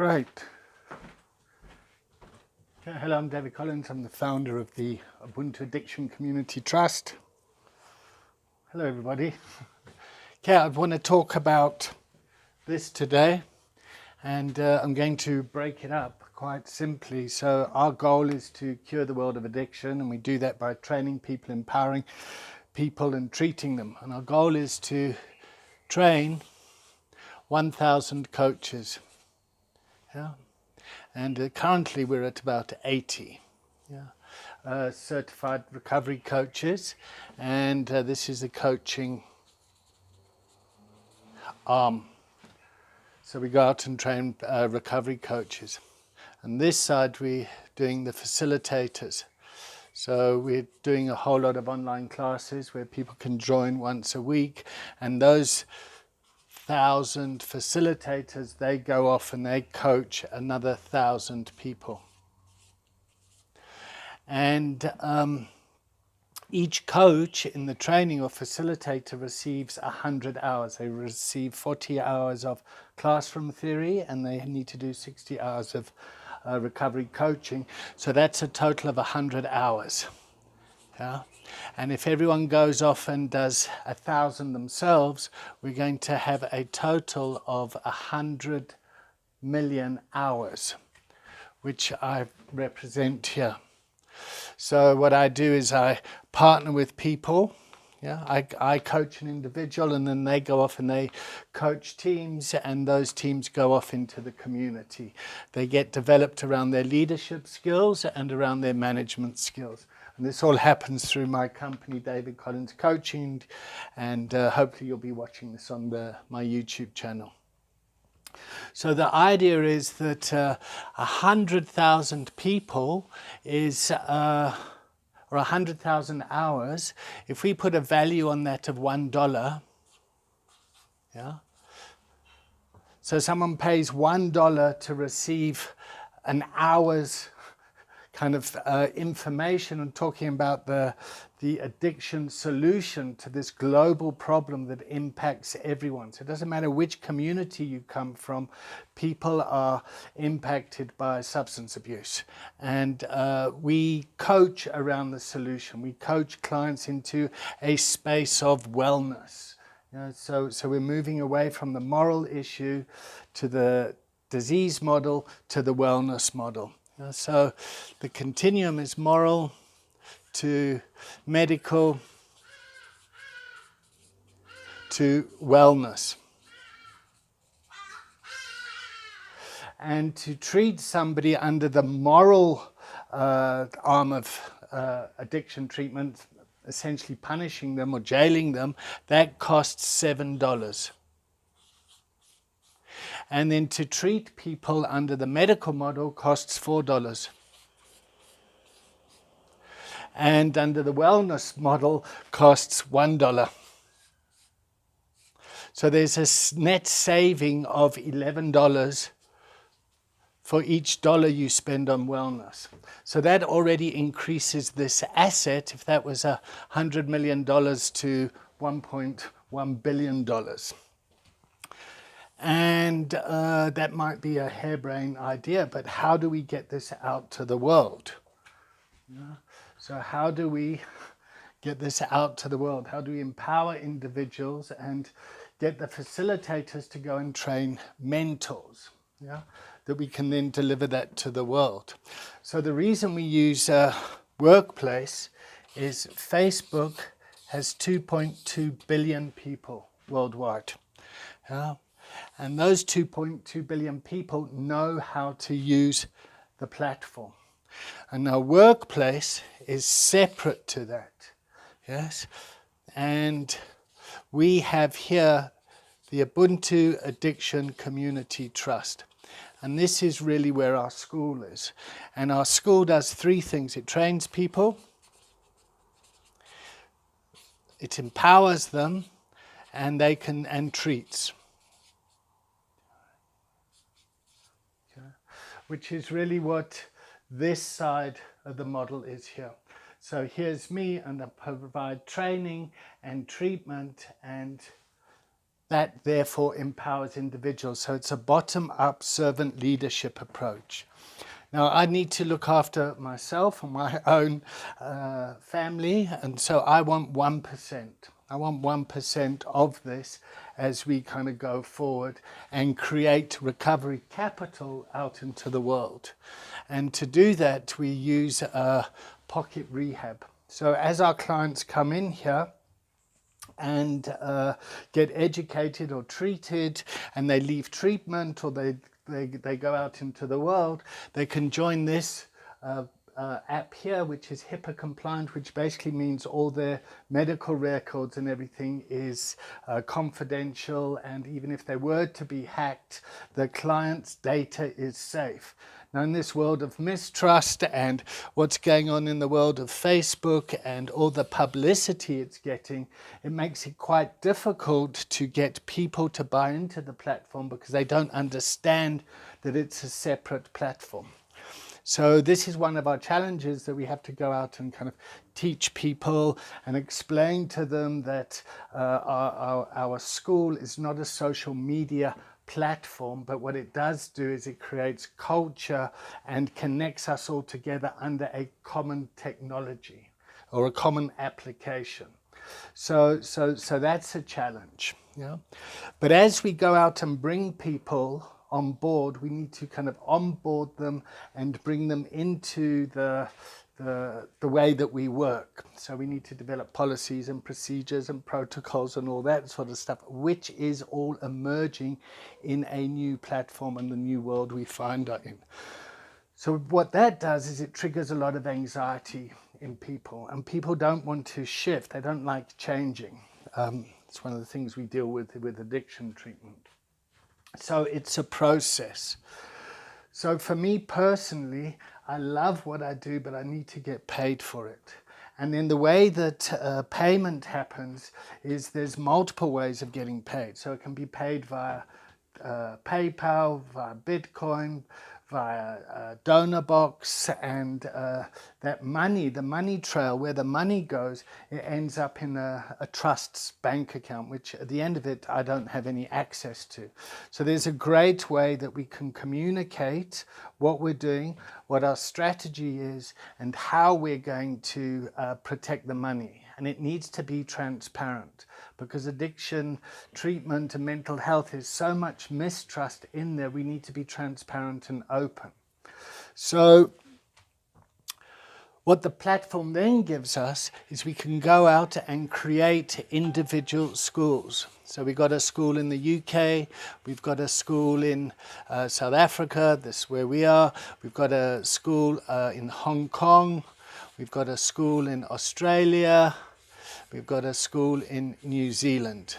Great. Okay, hello, I'm David Collins. I'm the founder of the Ubuntu Addiction Community Trust. Hello, everybody. Okay, I want to talk about this today, and I'm going to break it up quite simply. So our goal is to cure the world of addiction, and we do that by training people, empowering people, and treating them. And our goal is to train 1,000 coaches. Yeah. And currently we're at about 80 certified recovery coaches, and this is the coaching arm. So we go out and train recovery coaches. And this side we're doing the facilitators. So we're doing a whole lot of online classes where people can join once a week, and those 1,000 facilitators, they go off and they coach another 1,000 people. And each coach in the training or facilitator receives 100 hours. They receive 40 hours of classroom theory, and they need to do 60 hours of recovery coaching. So that's a total of 100 hours. Yeah? And if everyone goes off and does 1,000 themselves, we're going to have a total of 100 million hours, which I represent here. So what I do is I partner with people. Yeah, I coach an individual, and then they go off and they coach teams, and those teams go off into the community. They get developed around their leadership skills and around their management skills. And this all happens through my company, David Collins Coaching, and hopefully you'll be watching this on my YouTube channel. So the idea is that 100,000 people is, or 100,000 hours, if we put a value on that of $1, yeah. So someone pays $1 to receive an hour's kind of information and talking about the addiction solution to this global problem that impacts everyone. So it doesn't matter which community you come from, people are impacted by substance abuse. And we coach around the solution. We coach clients into a space of wellness. So we're moving away from the moral issue to the disease model to the wellness model. So the continuum is moral to medical to wellness. And to treat somebody under the moral arm of addiction treatment, essentially punishing them or jailing them, that costs $7. And then to treat people under the medical model costs $4. And under the wellness model costs $1. So there's a net saving of $11 for each dollar you spend on wellness. So that already increases this asset, if that was $100 million, to $1.1 billion. And that might be a harebrained idea, but how do we get this out to the world? Yeah. So how do we get this out to the world? How do we empower individuals and get the facilitators to go and train mentors? Yeah, that we can then deliver that to the world. So the reason we use WorkPlace is Facebook has 2.2 billion people worldwide. Yeah. And those 2.2 billion people know how to use the platform. And now WorkPlace is separate to that. Yes. And we have here the Ubuntu Addiction Community Trust. And this is really where our school is. And our school does three things. It trains people, it empowers them, and treats. Which is really what this side of the model is here. So here's me, and I provide training and treatment and that therefore empowers individuals. So it's a bottom-up servant leadership approach. Now, I need to look after myself and my own family, and so I want 1%. I want 1% of this as we kind of go forward and create recovery capital out into the world. And to do that, we use pocket rehab. So as our clients come in here and get educated or treated, and they leave treatment, or they go out into the world, they can join this app here, which is HIPAA compliant, which basically means all their medical records and everything is confidential, and even if they were to be hacked, the client's data is safe. Now, in this world of mistrust and what's going on in the world of Facebook and all the publicity it's getting, it makes it quite difficult to get people to buy into the platform because they don't understand that it's a separate platform. So this is one of our challenges, that we have to go out and kind of teach people and explain to them that our school is not a social media platform, but what it does do is it creates culture and connects us all together under a common technology or a common application. So that's a challenge. Yeah. But as we go out and bring people on board, we need to kind of onboard them and bring them into the way that we work. So we need to develop policies and procedures and protocols and all that sort of stuff, which is all emerging in a new platform and the new world we find in. So what that does is it triggers a lot of anxiety in people, and people don't want to shift. They don't like changing. It's one of the things we deal with addiction treatment. So it's a process. So for me personally, I love what I do, but I need to get paid for it. And then the way that payment happens is there's multiple ways of getting paid. So it can be paid via PayPal, via Bitcoin, via donor box, and that money, the money trail, where the money goes, it ends up in a trust's bank account, which at the end of it, I don't have any access to. So there's a great way that we can communicate what we're doing, what our strategy is, and how we're going to protect the money. And it needs to be transparent, because addiction treatment and mental health is so much mistrust in there. We need to be transparent and open. So what the platform then gives us is we can go out and create individual schools. So we've got a school in the UK, we've got a school in South Africa, this is where we are, we've got a school in Hong Kong, we've got a school in Australia, we've got a school in New Zealand,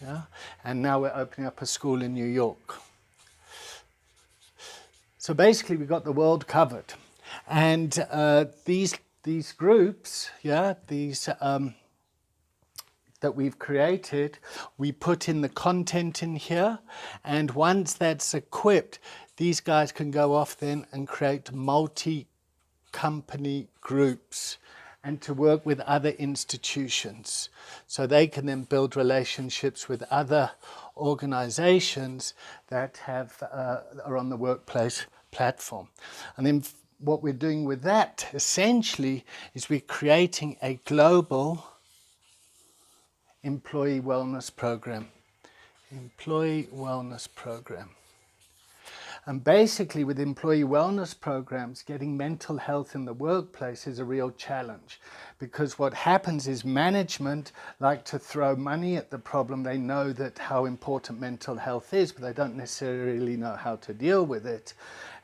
yeah? And now we're opening up a school in New York. So basically we've got the world covered. And these groups, yeah, these that we've created, we put in the content in here, and once that's equipped, these guys can go off then and create multi-company groups and to work with other institutions. So they can then build relationships with other organizations that are on the WorkPlace platform. And then what we're doing with that essentially is we're creating a global employee wellness program. Employee wellness program. And basically with employee wellness programs, getting mental health in the workplace is a real challenge, because what happens is management like to throw money at the problem. They know that how important mental health is, but they don't necessarily know how to deal with it.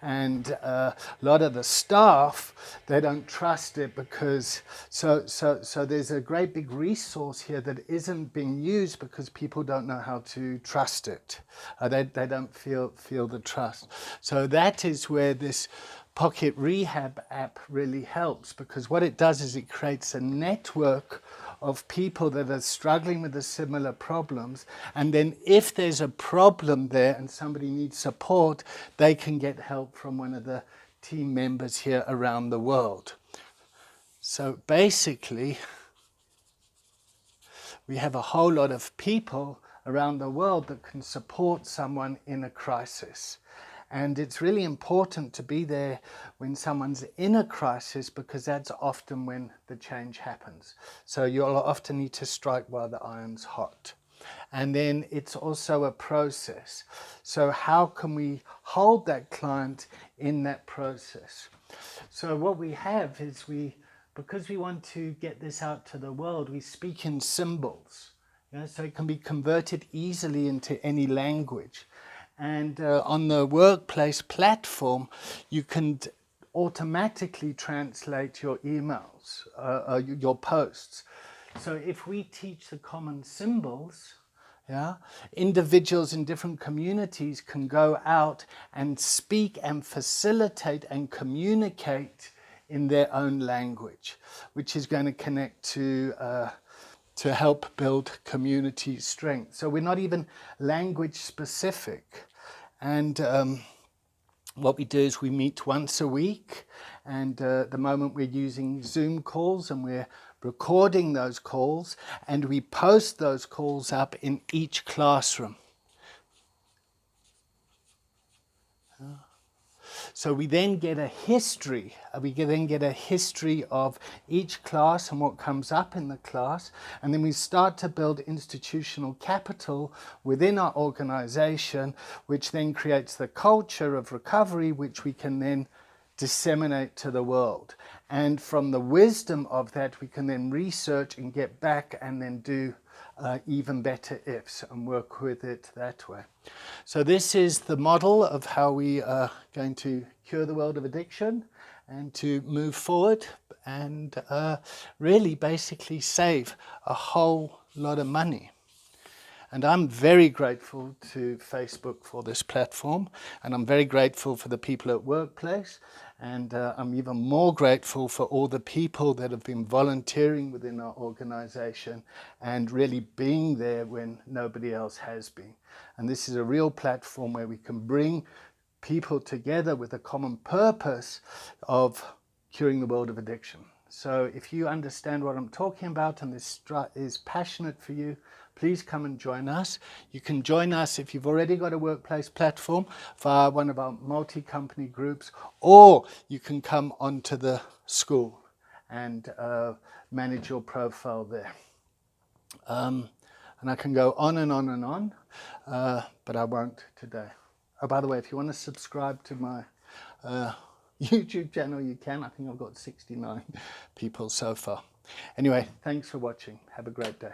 And a lot of the staff, they don't trust it, because so there's a great big resource here that isn't being used because people don't know how to trust it. They don't feel the trust. So that is where this Pocket Rehab app really helps, because what it does is it creates a network of people that are struggling with the similar problems, and then if there's a problem there and somebody needs support, they can get help from one of the team members here around the world. So basically we have a whole lot of people around the world that can support someone in a crisis. And it's really important to be there when someone's in a crisis, because that's often when the change happens. So you'll often need to strike while the iron's hot. And then it's also a process. So how can we hold that client in that process? So what we have is because we want to get this out to the world, we speak in symbols. So it can be converted easily into any language. And on the WorkPlace platform, you can automatically translate your emails, your posts. So if we teach the common symbols, individuals in different communities can go out and speak and facilitate and communicate in their own language, which is going to connect to help build community strength. So we're not even language specific. And what we do is we meet once a week, and at the moment we're using Zoom calls, and we're recording those calls, and we post those calls up in each classroom. So we then get a history. We then get a history of each class and what comes up in the class. And then we start to build institutional capital within our organization, which then creates the culture of recovery, which we can then disseminate to the world. And from the wisdom of that, we can then research and get back and then do even better ifs and work with it that way. So this is the model of how we are going to cure the world of addiction and to move forward and really basically save a whole lot of money. And I'm very grateful to Facebook for this platform, and I'm very grateful for the people at WorkPlace, and I'm even more grateful for all the people that have been volunteering within our organization and really being there when nobody else has been. And this is a real platform where we can bring people together with a common purpose of curing the world of addiction. So if you understand what I'm talking about and this is passionate for you, please come and join us. You can join us if you've already got a WorkPlace platform via one of our multi-company groups, or you can come onto the school and manage your profile there. And I can go on and on and on, but I won't today. Oh, by the way, if you want to subscribe to my YouTube channel, you can. I think I've got 69 people so far. Anyway, thanks for watching. Have a great day.